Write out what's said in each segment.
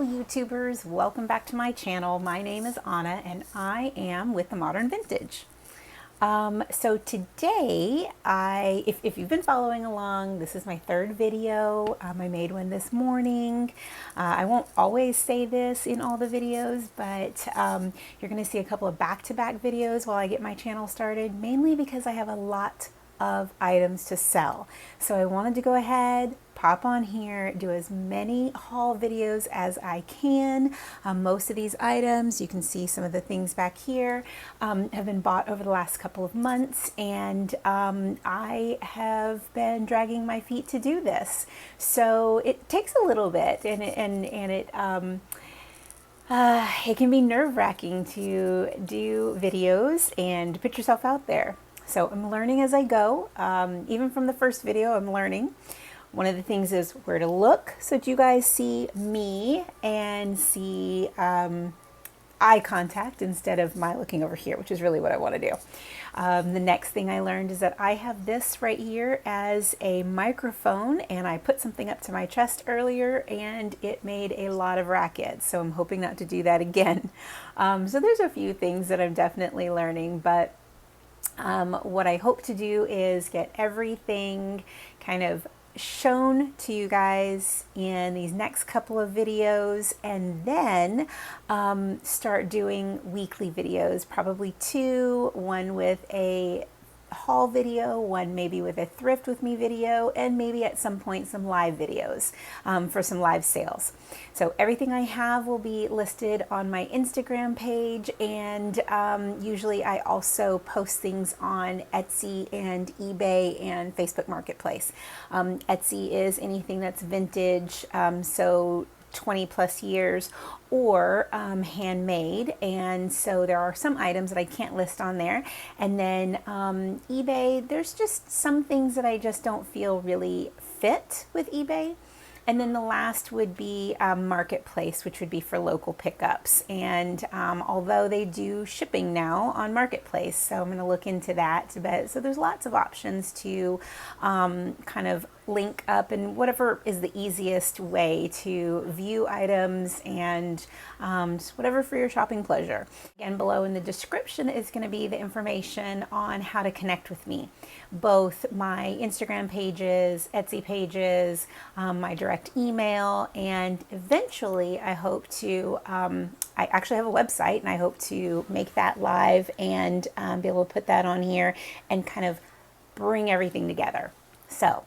Hello YouTubers, welcome back to my channel. My name is Anna and I am with the Modern Vintage. So today, if you've been following along, this is my third video. I made one this morning. I won't always say this in all the videos, but you're going to see a couple of back-to-back videos while I get my channel started, mainly because I have a lot of items to sell. So I wanted to go ahead, pop on here, do as many haul videos as I can. Most of these items, you can see some of the things back here, have been bought over the last couple of months, and I have been dragging my feet to do this. So it takes a little bit, and it can be nerve-wracking to do videos and put yourself out there. So I'm learning as I go. Even from the first video, I'm learning. One of the things is where to look so that you guys see me and see eye contact instead of my looking over here, which is really what I want to do. The next thing I learned is that I have this right here as a microphone, and I put something up to my chest earlier and it made a lot of racket. So I'm hoping not to do that again. So there's a few things that I'm definitely learning, but what I hope to do is get everything kind of shown to you guys in these next couple of videos, and then start doing weekly videos, probably two, one with a haul video, one maybe with a thrift with me video, and maybe at some point some live videos for some live sales. So everything I have will be listed on my Instagram page, and usually I also post things on Etsy and eBay and Facebook Marketplace. Etsy is anything that's vintage, so 20 plus years, or handmade, and so there are some items that I can't list on there. And then eBay, there's just some things that I just don't feel really fit with eBay. And then the last would be Marketplace, which would be for local pickups. And although they do shipping now on Marketplace, so I'm going to look into that. But so there's lots of options to kind of link up, and whatever is the easiest way to view items, and just whatever for your shopping pleasure. Again, below in the description is going to be the information on how to connect with me, both my Instagram pages, Etsy pages, my direct email, and eventually I hope to, I actually have a website, and I hope to make that live and be able to put that on here and kind of bring everything together. So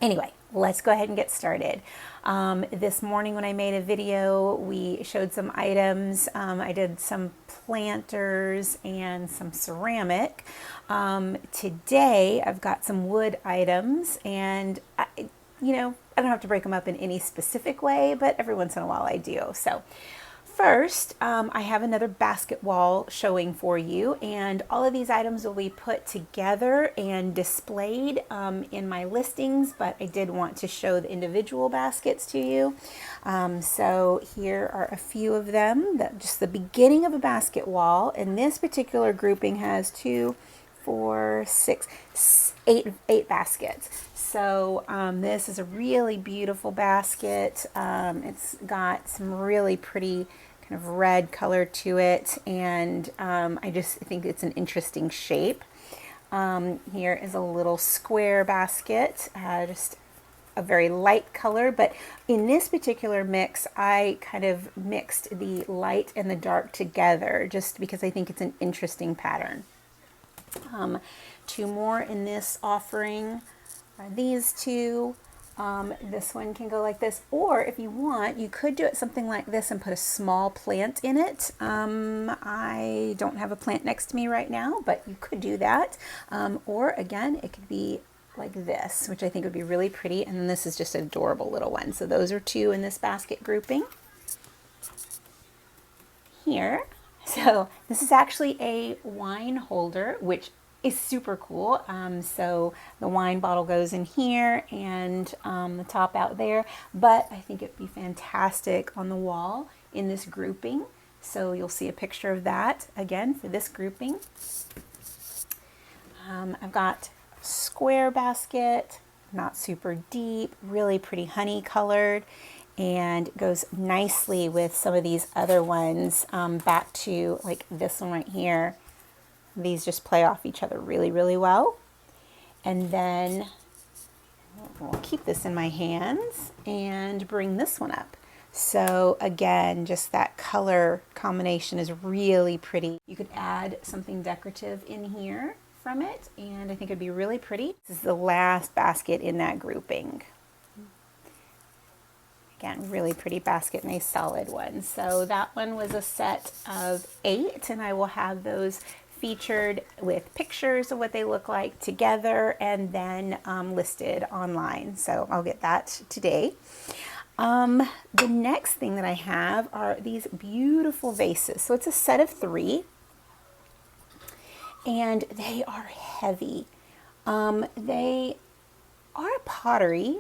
anyway, let's go ahead and get started. This morning when I made a video, we showed some items. I did some planters and some ceramic. Today I've got some wood items, and I don't have to break them up in any specific way, but every once in a while I do. So first, I have another basket wall showing for you, and all of these items will be put together and displayed in my listings, but I did want to show the individual baskets to you. So here are a few of them, just the beginning of a basket wall, and this particular grouping has 2, 4, 6, 8 baskets. So this is a really beautiful basket. It's got some really pretty kind of red color to it, and I just think it's an interesting shape. Here is a little square basket, just a very light color, but in this particular mix I kind of mixed the light and the dark together just because I think it's an interesting pattern. Two more in this offering are these two. This one can go like this, or if you want, you could do it something like this and put a small plant in it. I don't have a plant next to me right now, but you could do that. Or again, it could be like this, which I think would be really pretty, and this is just an adorable little one. So those are two in this basket grouping. Here, so this is actually a wine holder, which is super cool. So the wine bottle goes in here, and the top out there, but I think it'd be fantastic on the wall in this grouping. So you'll see a picture of that again for this grouping. I've got a square basket, not super deep, really pretty honey colored, and goes nicely with some of these other ones, back to like this one right here. These just play off each other really, really well. And then I'll keep this in my hands and bring this one up. So again, just that color combination is really pretty. You could add something decorative in here from it, and I think it'd be really pretty. This is the last basket in that grouping. Again, really pretty basket, nice solid one. So that one was a set of 8, and I will have those featured with pictures of what they look like together and then listed online. So I'll get that today. The next thing that I have are these beautiful vases. So it's a set of 3, and they are heavy. They are pottery.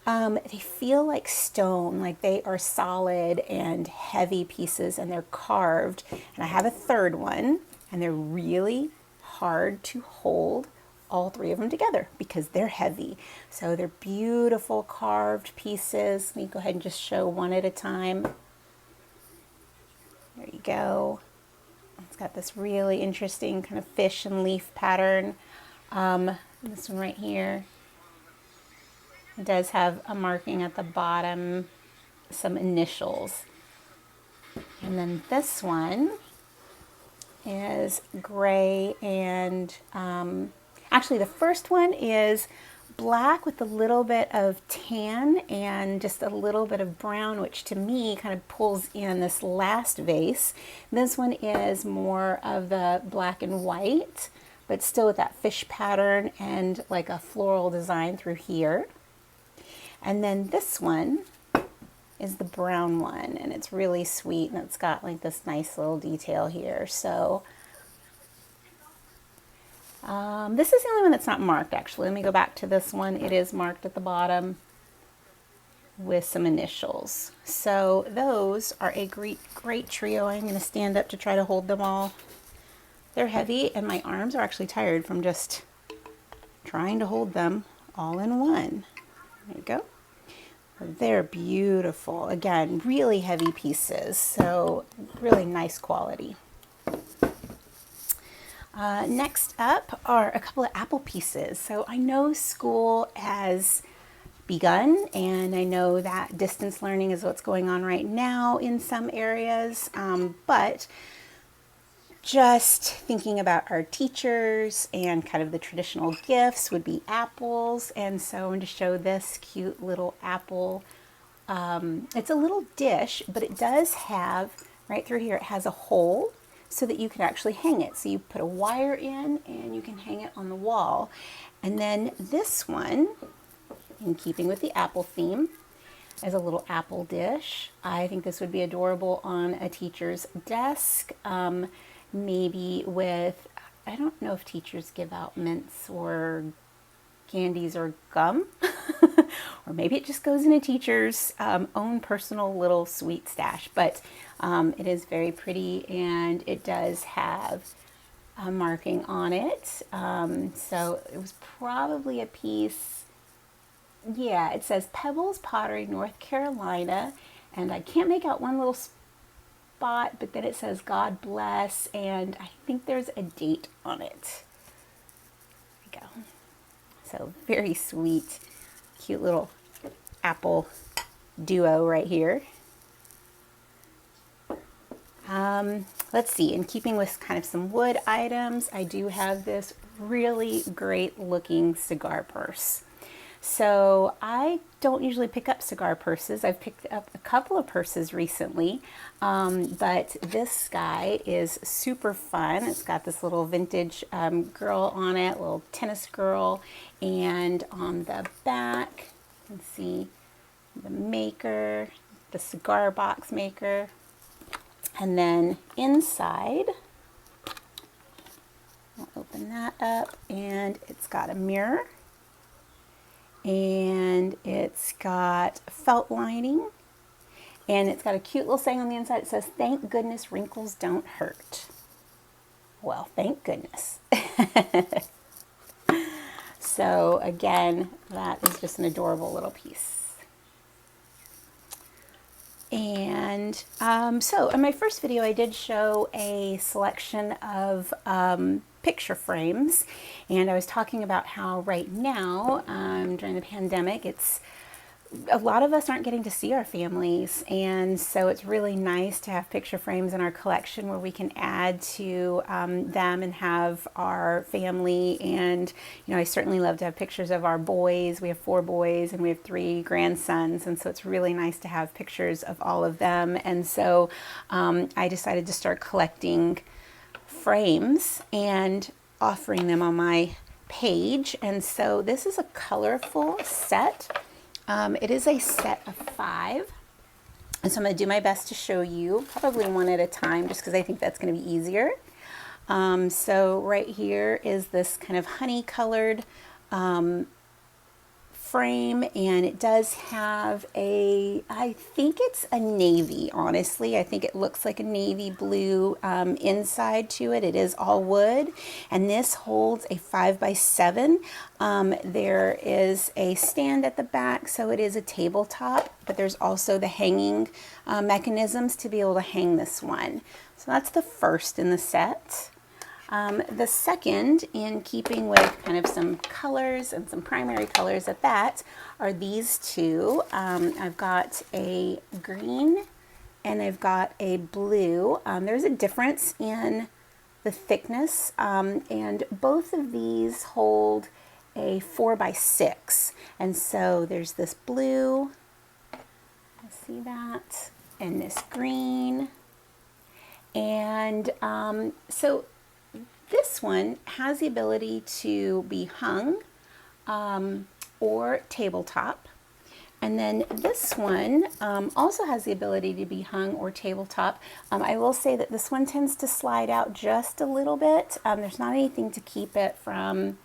They feel like stone, like they are solid and heavy pieces, and they're carved. And I have a third one, and they're really hard to hold all 3 of them together because they're heavy. So they're beautiful carved pieces. Let me go ahead and just show one at a time. There you go. It's got this really interesting kind of fish and leaf pattern. This one right here, it does have a marking at the bottom, some initials. And then this one is gray and actually the first one is black with a little bit of tan and just a little bit of brown, which to me kind of pulls in this last vase. This one is more of the black and white, but still with that fish pattern and like a floral design through here. And then this one is the brown one, and it's really sweet, and it's got like this nice little detail here. So this is the only one that's not marked, actually. Let me go back to this one. It is marked at the bottom with some initials. So those are a great trio. I'm going to stand up to try to hold them all. They're heavy, and my arms are actually tired from just trying to hold them all in one. There you go. They're beautiful. Again, really heavy pieces, so really nice quality. Next up are a couple of apple pieces. So I know school has begun, and I know that distance learning is what's going on right now in some areas, but just thinking about our teachers and kind of the traditional gifts would be apples. And so I'm going to show this cute little apple. It's a little dish, but it does have, right through here, it has a hole so that you can actually hang it. So you put a wire in and you can hang it on the wall. And then this one, in keeping with the apple theme, is a little apple dish. I think this would be adorable on a teacher's desk. Maybe with, I don't know if teachers give out mints or candies or gum, or maybe it just goes in a teacher's own personal little sweet stash, but it is very pretty, and it does have a marking on it. So it was probably a piece, yeah, it says Pebbles Pottery, North Carolina, and I can't make out one little spot, but then it says God bless, and I think there's a date on it. There we go. So very sweet, cute little apple duo right here. Let's see, in keeping with kind of some wood items, I do have this really great looking cigar purse. So I don't usually pick up cigar purses. I've picked up a couple of purses recently, but this guy is super fun. It's got this little vintage girl on it, little tennis girl, and on the back, you can see the maker, the cigar box maker, and then inside, I'll open that up, and it's got a mirror. And it's got felt lining, and it's got a cute little saying on the inside. It says, "Thank goodness wrinkles don't hurt." Well, thank goodness. So again, that is just an adorable little piece. And so in my first video, I did show a selection of picture frames, and I was talking about how right now, during the pandemic, a lot of us aren't getting to see our families, and so it's really nice to have picture frames in our collection where we can add to them and have our family. And I certainly love to have pictures of our boys. We have 4 boys and we have 3 grandsons, and so it's really nice to have pictures of all of them. And so I decided to start collecting frames and offering them on my page. And so this is a colorful set. It is a set of 5, and so I'm going to do my best to show you, probably one at a time, just because I think that's going to be easier. So right here is this kind of honey colored frame, and it does have I think it's a navy, honestly. I think it looks like a navy blue inside to it. It is all wood, and this holds a 5x7. There is a stand at the back, so it is a tabletop, but there's also the hanging mechanisms to be able to hang this one. So that's the first in the set. The second, in keeping with kind of some colors and some primary colors at that, are these 2. I've got a green and I've got a blue. There's a difference in the thickness, and both of these hold a 4x6. And so there's this blue, see that, and this green. And so this one has the ability to be hung or tabletop. And then this one also has the ability to be hung or tabletop. I will say that this one tends to slide out just a little bit. There's not anything to keep it from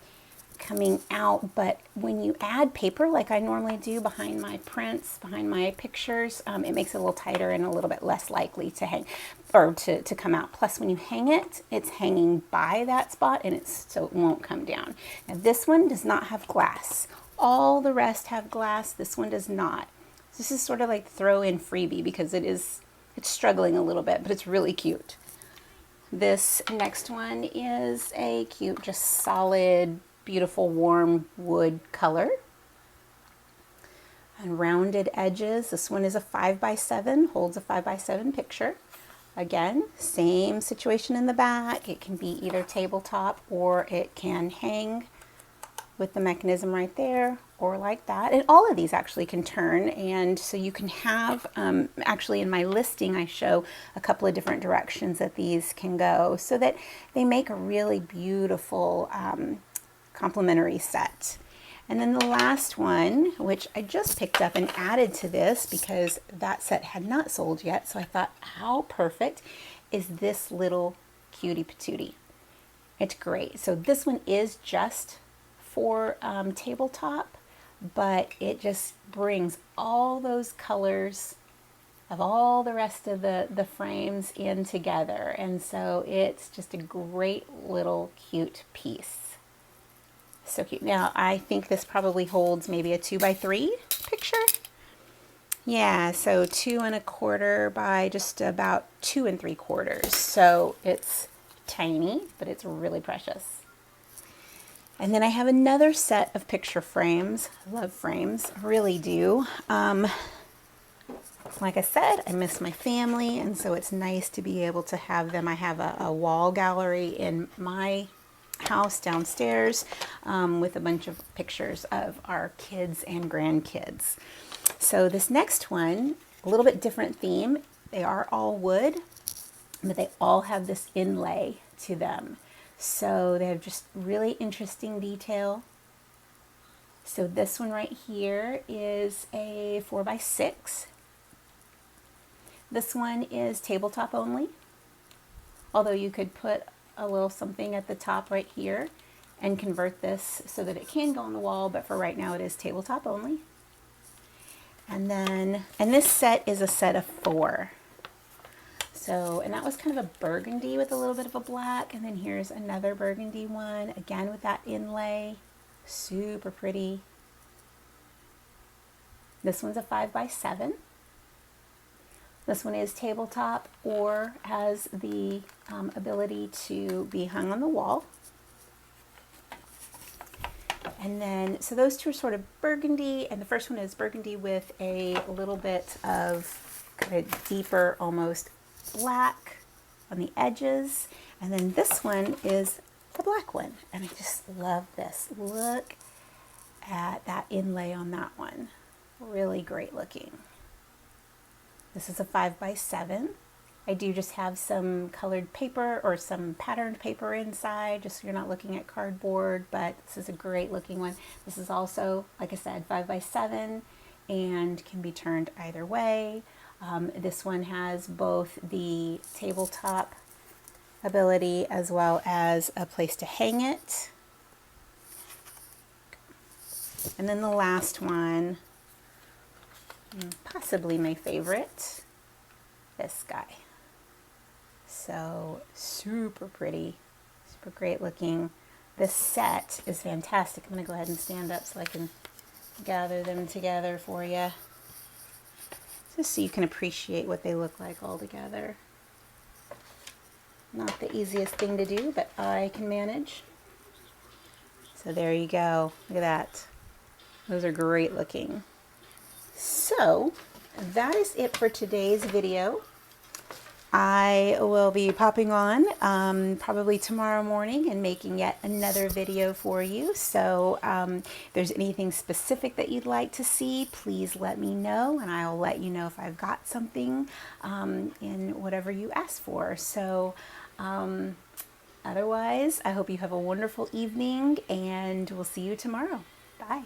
coming out, but when you add paper like I normally do behind my prints, behind my pictures, it makes it a little tighter and a little bit less likely to hang or to come out. Plus, when you hang it, it's hanging by that spot, and so it won't come down. Now this one does not have glass. All the rest have glass. This one does not. This is sort of like throw in freebie because it's struggling a little bit, but it's really cute. This next one is a cute, just solid, beautiful warm wood color and rounded edges. This one is a 5x7, holds a 5x7 picture. Again, same situation in the back. It can be either tabletop or it can hang with the mechanism right there, or like that. And all of these actually can turn, and so you can have, actually in my listing I show a couple of different directions that these can go, so that they make a really beautiful complementary set. And then the last one, which I just picked up and added to this because that set had not sold yet, so I thought, how perfect, is this little cutie patootie. It's great. So this one is just for tabletop, but it just brings all those colors of all the rest of the frames in together, and so it's just a great little cute piece. So cute. Now I think this probably holds maybe a 2x3 picture. Yeah, so 2 1/4 by just about 2 3/4. So it's tiny, but it's really precious. And then I have another set of picture frames. I love frames, I really do. Like I said, I miss my family, and so it's nice to be able to have them. I have a wall gallery in my house downstairs with a bunch of pictures of our kids and grandkids. So this next one, a little bit different theme. They are all wood, but they all have this inlay to them. So they have just really interesting detail. So this one right here is a 4x6. This one is tabletop only, although you could put a little something at the top right here and convert this so that it can go on the wall, but for right now it is tabletop only. And this set is a set of 4. So, and that was kind of a burgundy with a little bit of a black, and then here's another burgundy one, again with that inlay, super pretty. This one's a 5x7. This one is tabletop or has the ability to be hung on the wall. And then, so those two are sort of burgundy, and the first one is burgundy with a little bit of kind of deeper, almost black on the edges. And then this one is the black one, and I just love this. Look at that inlay on that one. Really great looking. This is a 5x7. I do just have some colored paper or some patterned paper inside, just so you're not looking at cardboard, but this is a great looking one. This is also, like I said, 5x7 and can be turned either way. This one has both the tabletop ability as well as a place to hang it. And then the last one, possibly my favorite, this guy. So super pretty, super great looking. This set is fantastic. I'm going to go ahead and stand up so I can gather them together for you, just so you can appreciate what they look like all together. Not the easiest thing to do, but I can manage. So there you go. Look at that. Those are great looking. So that is it for today's video. I will be popping on probably tomorrow morning and making yet another video for you. So if there's anything specific that you'd like to see, please let me know, and I'll let you know if I've got something in whatever you ask for. So otherwise, I hope you have a wonderful evening, and we'll see you tomorrow. Bye.